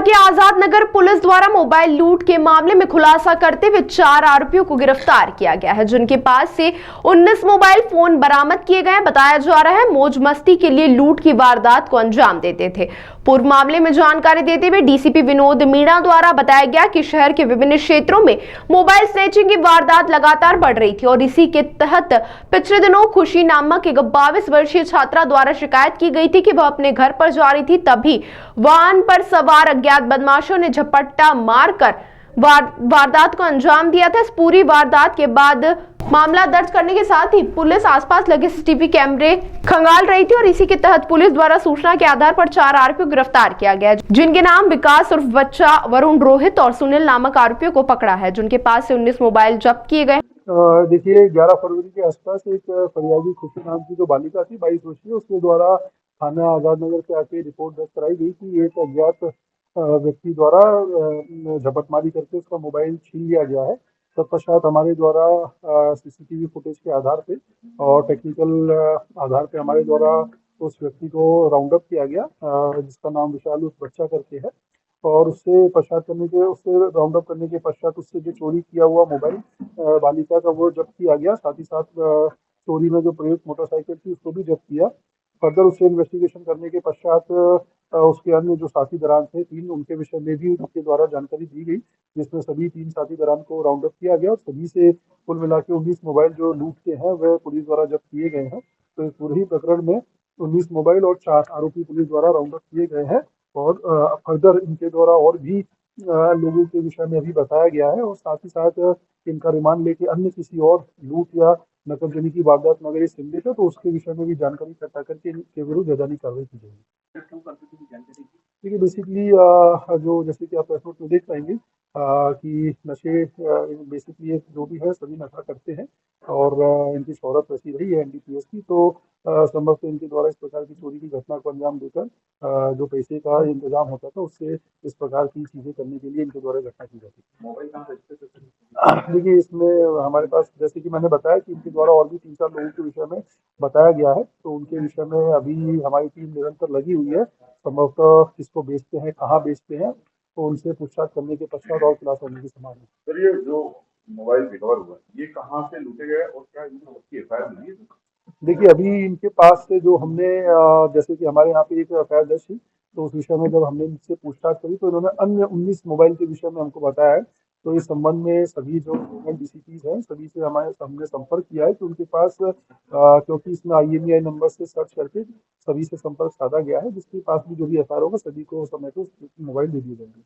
के आजाद नगर पुलिस द्वारा मोबाइल लूट के मामले में खुलासा करते हुए 4 आरोपियों को गिरफ्तार किया गया है, जिनके पास से 19 मोबाइल फोन बरामद किए गए। बताया जा रहा है मौज मस्ती के लिए लूट की वारदात को अंजाम देते थे। पूर्व मामले में जानकारी देते हुए डीसीपी विनोद मीणा द्वारा बताया गया कि शहर के विभिन्न क्षेत्रों में मोबाइल स्नैचिंग की वारदात लगातार बढ़ रही थी और इसी के तहत पिछले दिनों खुशी नामक एक 22 वर्षीय छात्रा द्वारा शिकायत की गई थी कि वह अपने घर पर जा रही थी, तभी वाहन पर सवार अज्ञात बदमाशों ने झपट्टा मारकर वारदात को अंजाम दिया था। इस पूरी वारदात के बाद मामला दर्ज करने के साथ ही पुलिस आसपास लगे सीसीटीवी कैमरे खंगाल रही थी और इसी के तहत पुलिस द्वारा सूचना के आधार पर 4 आरोपियों को गिरफ्तार किया गया, जिनके नाम विकास उर्फ बच्चा, वरुण, रोहित और सुनील नामक आरोपियों को पकड़ा है, जिनके पास से 19 मोबाइल जब्त किए गए। देखिए 11 फरवरी के आसपास एक फरियादी खुशी नाम की जो बालिका थी 22 वर्षीय, उसके द्वारा थाना आजाद नगर से आके रिपोर्ट दर्ज कराई गई कि एक अज्ञात व्यक्ति द्वारा झपटमारी करके उसका मोबाइल छीन लिया गया है। तत्पश्चात हमारे द्वारा सीसीटीवी फुटेज के आधार पे और टेक्निकल आधार पे हमारे द्वारा उस व्यक्ति को राउंड अप किया गया, जिसका नाम विशाल उस बच्चा करके है। और उससे राउंड अप करने के पश्चात उससे जो चोरी किया हुआ मोबाइल बालिका का वो जब्त किया गया। साथ ही साथ चोरी में जो प्रयुक्त मोटरसाइकिल थी उसको भी जब्त किया। फर्दर उससे इन्वेस्टिगेशन करने के पश्चात उसके अन्य जो साथीदार थे 3, उनके विषय में भी उनके द्वारा जानकारी दी गई, जिसमें सभी 3 साथीदार को राउंड अप किया गया और सभी से कुल मिला के 19 मोबाइल जो लूट के हैं वह पुलिस द्वारा जब्त किए गए हैं। तो इस पूरे ही प्रकरण में 19 मोबाइल और 4 आरोपी पुलिस द्वारा राउंड अप किए गए हैं और फर्दर इनके द्वारा और भी लोगों के विषय में अभी बताया गया है और साथ ही साथ इनका रिमांड लेके अन्य किसी और लूट या नकबजनी की वारदात में अगर ये संदिग्ध है तो उसके विषय में भी जानकारी इकट्ठा करके इनके विरुद्ध वैधानिक कार्रवाई की जाएगी। देखिए बेसिकली जो जैसे कि आप रिपोर्ट में देख पाएंगे कि नशे बेसिकली जो भी है सभी नशा करते हैं और इनकी शोहरत वैसी रही है एनडीपीएस की, तो संभवतः इनके द्वारा इस प्रकार की चोरी की घटना को अंजाम देकर जो पैसे का इंतजाम होता था उससे इस प्रकार की चीजें करने के लिए इनके द्वारा घटना की जाती है। मोबाइल कहाँ देखिए इसमें हमारे पास जैसे कि मैंने बताया कि इनके द्वारा और भी 3-4 लोगों के विषय में बताया गया है, तो उनके विषय में अभी हमारी टीम निरंतर लगी हुई है। संभवतः किसको बेचते हैं, कहाँ बेचते हैं, तो उनसे पूछताछ करने के पश्चात और खुलासा होने की संभावना है। सर ये जो मोबाइल रिकवर हुआ ये कहाँ से लूटे गए और क्या इनकी एफआईआर मिली है? देखिए अभी इनके पास से जो हमने जैसे कि हमारे यहाँ पे एक एफआईआर दर्ज थी, तो उस विषय में जब हमने इनसे पूछताछ करी तो इन्होंने अन्य 19 मोबाइल के विषय में हमको बताया है। तो इस संबंध में सभी जो डीसीपीज हैं सभी से हमने संपर्क किया है कि उनके पास क्योंकि इसमें IMEI नंबर से सर्च करके सभी से संपर्क साधा गया है, जिसके पास भी जो भी एफआईआर होगा सभी को समय पे मोबाइल दे दिए जाएंगे।